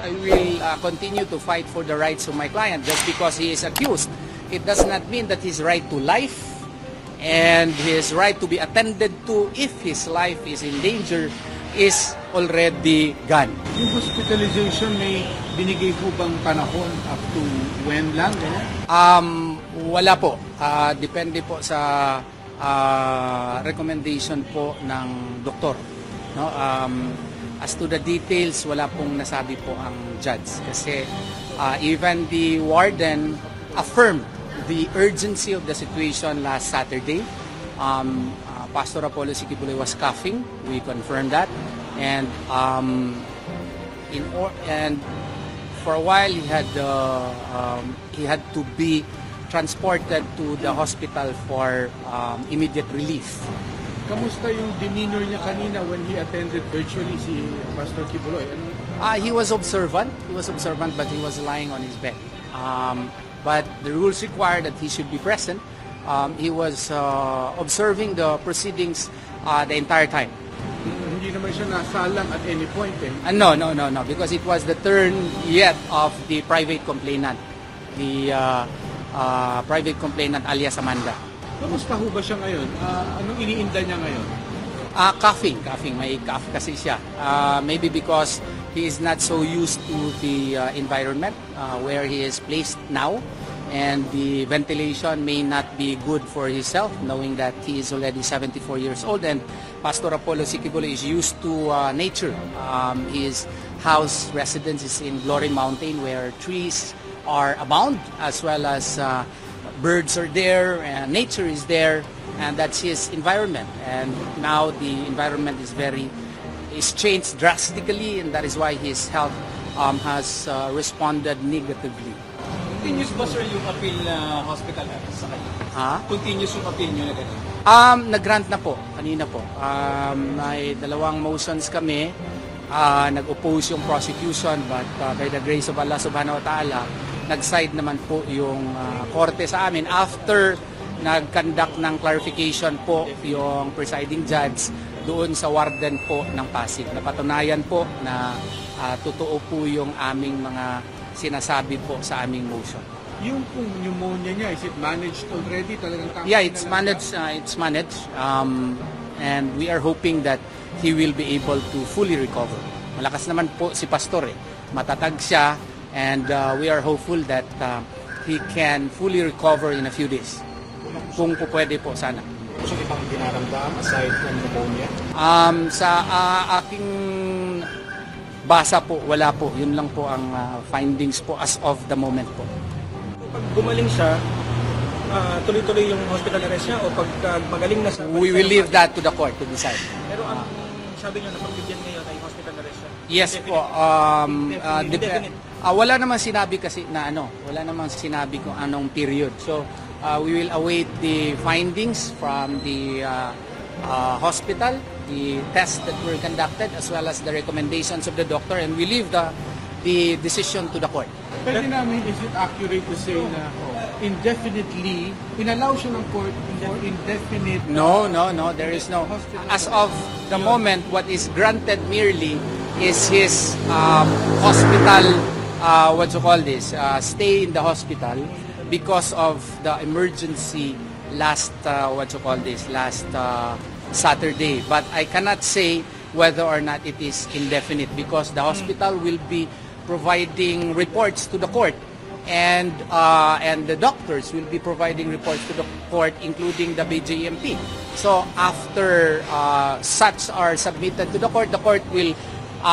I will continue to fight for the rights of my client. Just because he is accused, it does not mean that his right to life and his right to be attended to if his life is in danger is already gone. Yung hospitalization, may binigay po bang panahon up to when lang? Wala po. Depende po sa recommendation po ng doktor. No? As to the details, wala pong nasabi po ang judge. Kasi even the warden affirmed the urgency of the situation last Saturday. Pastor Apollo Sikibuloy was coughing. We confirmed that. And for a while he had to be transported to the hospital for immediate relief. Kamusta yung demeanor niya kanina when he attended virtually si Pastor Kibuloy? He was observant. But he was lying on his bed. But the rules require that he should be present. He was observing the proceedings the entire time. Hindi naman siya nasalang at any point eh. No, because it was the turn yet of the private complainant. The private complainant alias Amanda. Kamusta ho ba siya ngayon? Anong iniinda niya ngayon? Coughing. May cough kasi siya. Maybe because he is not so used to the environment where he is placed now. And the ventilation may not be good for himself, knowing that he is already 74 years old. And Pastor Apollo Sikibuloy is used to nature. His house residence is in Glory Mountain, where trees are abound, as well as birds are there, and nature is there, and that's his environment. And now the environment is changed drastically, and that is why his health has responded negatively. Continuous ba sir yung appeal na hospital sa kanya? Continuous yung appeal nyo na gano'n? Nag-grant na po, kanina po. May dalawang motions kami. Nag-oppose yung prosecution, but by the grace of Allah subhanahu wa ta'ala, nag-side naman po yung korte sa amin after nag-conduct ng clarification po yung presiding judge doon sa warden po ng Pasig. Napatunayan po na totoo po yung aming mga sinasabi po sa aming motion. Yung kung pneumonia niya, is it managed already? Talagang Yeah, it's managed. And we are hoping that he will be able to fully recover. Malakas naman po si Pastor eh. Matatag siya, and we are hopeful that he can fully recover in a few days. Kung po pwede po sana. Gusto ibang dinaramdam aside from pneumonia? Sa aking basa po, wala po. Yun lang po ang findings po as of the moment po. Pag gumaling siya, tuloy-tuloy yung hospital arrest niya o pag magaling na siya? We will leave that to the court to decide. Pero ang sabi niyo na pagbigyan ngayon ay hospital arrest siya? Yes po. Wala namang sinabi kasi na wala namang sinabi kung anong period. So we will await the findings from the hospital, the tests that were conducted, as well as the recommendations of the doctor, and we leave the decision to the court. Pwede namin, is it accurate to say na indefinitely, inallow siya ng court for indefinite? No, there is no. As of the moment, what is granted merely is his hospital, stay in the hospital because of the emergency last Saturday. But I cannot say whether or not it is indefinite because the hospital will be providing reports to the court, and the doctors will be providing reports to the court, including the BJMP. So after such are submitted to the court will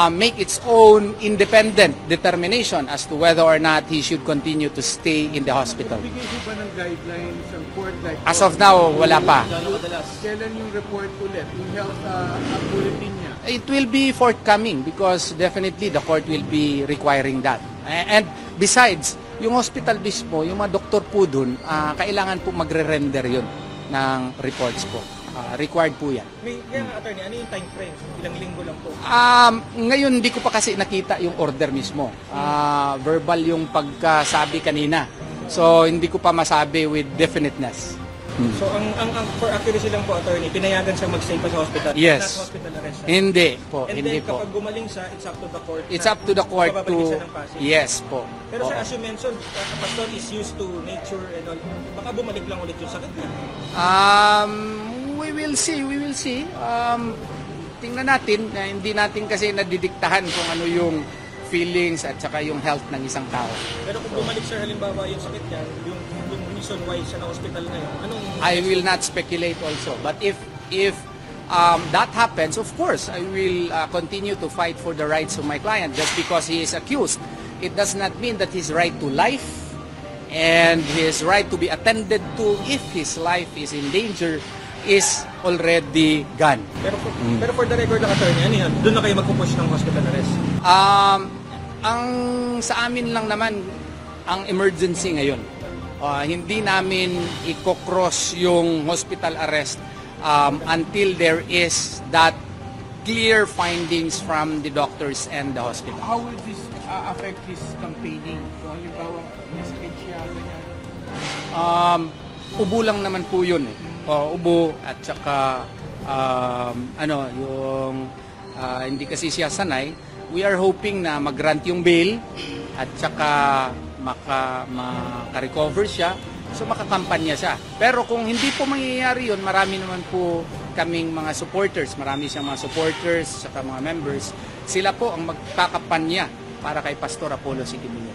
make its own independent determination as to whether or not he should continue to stay in the hospital. Bigay ko ba ng guidelines ang court? Like, as of now, wala pa. Kailan yung report ulit? Yung health bulletin niya? It will be forthcoming because definitely the court will be requiring that. And besides, yung hospital mismo, yung mga doktor po dun, kailangan po magre-render yun ng reports po. Required po yan. Kaya nga attorney, ano yung time frame? Ilang linggo lang po? Ngayon hindi ko pa kasi nakita yung order mismo. Verbal yung pagkasabi kanina. So hindi ko pa masabi with definiteness. So ang for accuracy lang po, attorney, pinayagan siya magstay pa sa hospital. Yes. Not hospital arrest siya. Hindi po, And hindi then po. kapag gumaling siya, it's up to the court. It's up to the court mababalik to... siya ng Pasig. Yes po. Pero sir, Oo. as you mentioned, Pastor is used to nature and all. Baka bumalik lang ulit yung sakit niya. We will see, we will see. Tingnan natin, hindi natin kasi nadidiktahan kung ano yung feelings at saka yung health ng isang tao. Pero kung bumalik sir, halimbawa yung sakit niya, yung reason why siya na hospital ngayon, anong... I will not speculate also. But if that happens, of course, I will continue to fight for the rights of my client. Just because he is accused, it does not mean that his right to life and his right to be attended to if his life is in danger is already gone. Pero for the record lang, attorney, ano yan? Doon na kayo magpupush ng hospital arrest? Ang sa amin lang naman, ang emergency ngayon. Hindi namin i-cross yung hospital arrest until there is that clear findings from the doctors and the hospital. How will this affect his campaigning? So, halimbawa, may sakit siya, ganyan. Ubo lang naman po yun eh. Ubo at saka yung hindi kasi siya sanay. We are hoping na mag-grant yung bail at saka maka-recover siya. So makakampanya siya. Pero kung hindi po mangyayari yun, marami naman po kaming mga supporters. Marami siyang mga supporters, saka mga members. Sila po ang magkakampanya para kay Pastor Apollo Siquemeño.